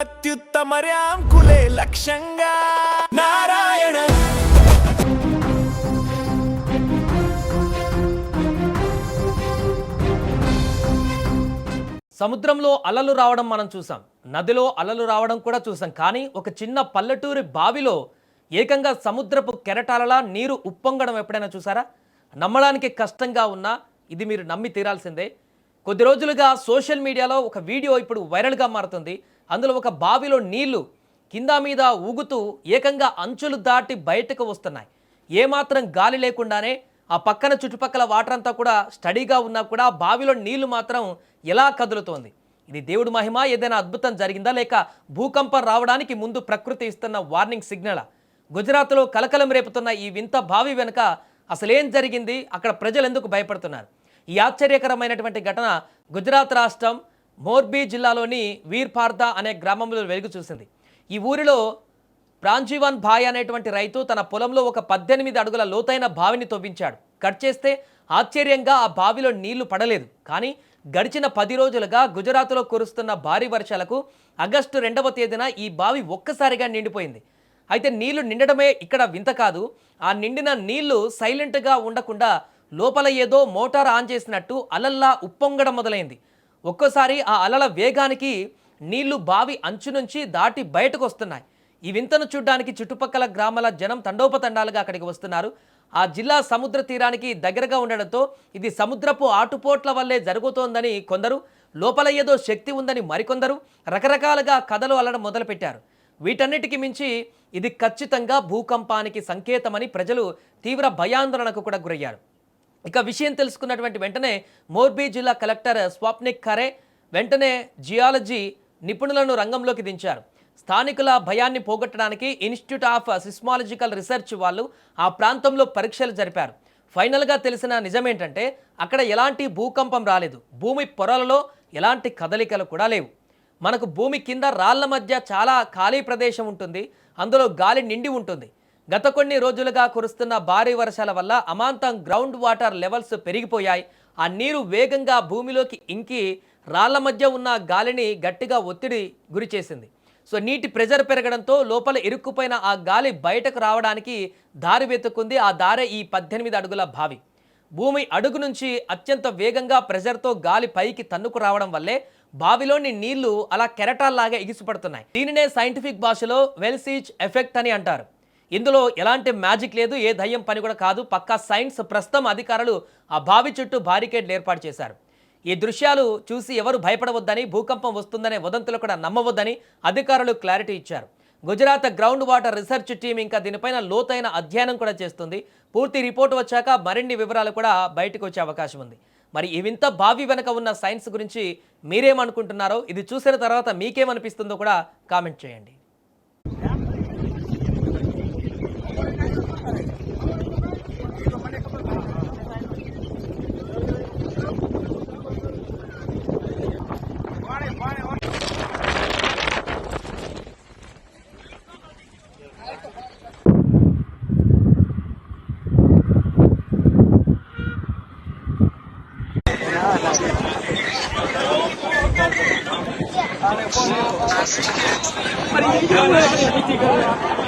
అత్యుత్తమర్యాంకులే లక్ష్యంగా నారాయణ. సముద్రంలో అలలు రావడం మనం చూసాం, నదిలో అలలు రావడం కూడా చూసాం. కానీ ఒక చిన్న పల్లెటూరి బావిలో ఏకంగా సముద్రపు కెరటాలలా నీరు ఉప్పొంగడం ఎప్పుడైనా చూసారా? నమ్మడానికి కష్టంగా ఉన్నా ఇది మీరు నమ్మి తీరాల్సిందే. కొద్ది రోజులుగా సోషల్ మీడియాలో ఒక వీడియో ఇప్పుడు వైరల్గా మారుతుంది. అందులో ఒక బావిలో నీళ్లు కింద మీద ఊగుతూ ఏకంగా అంచులు దాటి బయటకు వస్తున్నాయి. ఏమాత్రం గాలి లేకుండానే ఆ పక్కన చుట్టుపక్కల వాటర్ అంతా కూడా స్టడీగా ఉన్నా కూడా బావిలో నీళ్లు మాత్రం ఎలా కదులుతోంది? ఇది దేవుడి మహిమ, ఏదైనా అద్భుతం జరిగిందా, లేక భూకంపం రావడానికి ముందు ప్రకృతి ఇస్తున్న వార్నింగ్ సిగ్నలా? గుజరాత్లో కలకలం రేపుతున్న ఈ వింత బావి వెనుక అసలేం జరిగింది? అక్కడ ప్రజలు ఎందుకు భయపడుతున్నారు? ఈ ఆశ్చర్యకరమైనటువంటి ఘటన గుజరాత్ రాష్ట్రం మోర్బీ జిల్లాలోని వీర్పార్దా అనే గ్రామంలో వెలుగు చూసింది. ఈ ఊరిలో ప్రాంజీవన్ భాయ్ అనేటువంటి రైతు తన పొలంలో ఒక 18 అడుగుల లోతైన బావిని తవ్వించాడు. కట్ చేస్తే ఆశ్చర్యంగా ఆ బావిలో నీళ్లు పడలేదు. కానీ గడిచిన 10 రోజులుగా గుజరాత్లో కురుస్తున్న భారీ వర్షాలకు ఆగస్టు 2వ తేదీన ఈ బావి ఒక్కసారిగా నిండిపోయింది. అయితే నీళ్లు నిండడమే ఇక్కడ వింత కాదు. ఆ నిండిన నీళ్లు సైలెంట్గా ఉండకుండా లోపల ఏదో మోటార్ ఆన్ చేసినట్టు అలల్లా ఉప్పొంగడం మొదలైంది. ఒక్కోసారి ఆ అలల వేగానికి నీళ్లు బావి అంచు నుంచి దాటి బయటకు వస్తున్నాయి. ఈ వింతను చూడ్డానికి చుట్టుపక్కల గ్రామాల జనం తండోపతండాలుగా అక్కడికి వస్తున్నారు. ఆ జిల్లా సముద్ర తీరానికి దగ్గరగా ఉండడంతో ఇది సముద్రపు ఆటుపోట్ల వల్లే జరుగుతోందని కొందరు, లోపల ఏదో శక్తి ఉందని మరికొందరు రకరకాలుగా కథలు అల్లడం మొదలుపెట్టారు. వీటన్నిటికీ మించి ఇది ఖచ్చితంగా భూకంపానికి సంకేతమని ప్రజలు తీవ్ర భయాందోళనకు కూడా గురయ్యారు. ఇక విషయం తెలుసుకున్నటువంటి వెంటనే మోర్బీ జిల్లా కలెక్టర్ స్వప్నిక్ ఖరే వెంటనే జియాలజీ నిపుణులను రంగంలోకి దించారు. స్థానికుల భయాన్ని పోగొట్టడానికి ఇన్స్టిట్యూట్ ఆఫ్ సిస్మాలజికల్ రీసెర్చ్ వాళ్ళు ఆ ప్రాంతంలో పరీక్షలు జరిపారు. ఫైనల్గా తెలిసిన నిజమేంటంటే అక్కడ ఎలాంటి భూకంపం రాలేదు. భూమి పొరలలో ఎలాంటి కదలికలు కూడా లేవు. మనకు భూమి కింద రాళ్ల మధ్య చాలా ఖాళీ ప్రదేశం ఉంటుంది. అందులో గాలి నిండి ఉంటుంది. గత కొన్ని రోజులుగా కురుస్తున్న భారీ వర్షాల వల్ల అమాంతం గ్రౌండ్ వాటర్ లెవెల్స్ పెరిగిపోయాయి. ఆ నీరు వేగంగా భూమిలోకి ఇంకి రాళ్ల మధ్య ఉన్న గాలిని గట్టిగా ఒత్తిడి గురి చేసింది. సో నీటి ప్రెజర్ పెరగడంతో లోపల ఇరుక్కుపోయిన ఆ గాలి బయటకు రావడానికి దారి వెతుక్కుంది. ఆ దారే ఈ 18 అడుగుల బావి. భూమి అడుగు నుంచి అత్యంత వేగంగా ప్రెజర్తో గాలి పైకి తన్నుకు రావడం వల్లే బావిలోని నీళ్లు అలా కెరటాల్లాగా ఎగిసిపడుతున్నాయి. దీనినే సైంటిఫిక్ భాషలో వెల్సీచ్ ఎఫెక్ట్ అని అంటారు. ఇందులో ఎలాంటి మ్యాజిక్ లేదు, ఏ దయ్యం పని కూడా కాదు. పక్కా సైన్స్. ప్రస్తుతం అధికారులు ఆ బావి చుట్టూ బారికేడ్లు ఏర్పాటు చేశారు. ఈ దృశ్యాలు చూసి ఎవరు భయపడవద్దని, భూకంపం వస్తుందనే వదంతులు కూడా నమ్మవద్దని అధికారులు క్లారిటీ ఇచ్చారు. Gujarat ground water research team ఇంకా దీనిపైన లోతైన అధ్యయనం కూడా చేస్తుంది. పూర్తి రిపోర్ట్ వచ్చాక మరిన్ని వివరాలు కూడా బయటకు వచ్చే అవకాశం ఉంది. మరి ఈ వింత బావి వెనక ఉన్న సైన్స్ గురించి మీరేమనుకుంటున్నారో, ఇది చూసిన తర్వాత మీకేమనిపిస్తుందో కూడా కామెంట్ చేయండి. Allez,